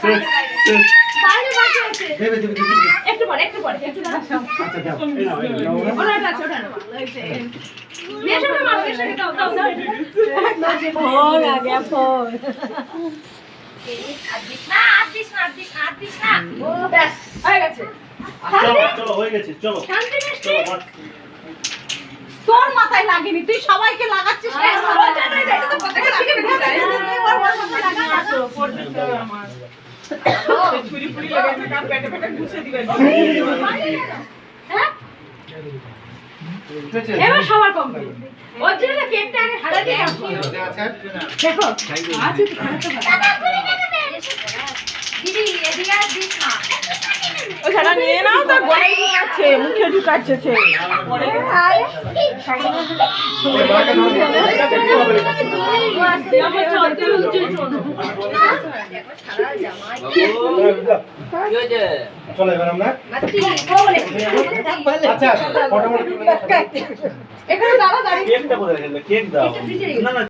বাইরে বাকি আছে দেবে দেবে দেবে একটু পরে একটু দাঁড়াও আচ্ছা দাও এই নাও এই নাও ওটা আছে ওটা নাও নেশাটা মারো নেশাটা দাও দাও দাও ফোন আ গয়া ফোন আদিস না ও ব্যাস হয়ে গেছে চলো চলো হয়ে গেছে চলো শান্তি মিষ্টি চলো বাস তোর মাথায় লাগেনি তুই সবাইকে লাগাচ্ছিস কেন? হ্যাঁ এবার সবার কমপ্লিট ওর জন্য কেকটা আগে হাতে দিয়ে রাখো দেখো আছে তো খারাপ তো দিদি এদিকে আর দিস না ওখানে নিয়ে নাও তো গলায় ঢুকাচ্ছে মুখে ঢুকাচ্ছে সে আমার চলতে উজ্জ্বল শোনো চলো এবার আমরা মাসি বলে আচ্ছা ফটো এখানে দাঁড়া দাঁড়িয়ে কেকটা কোথায় গেল কেক দাও না না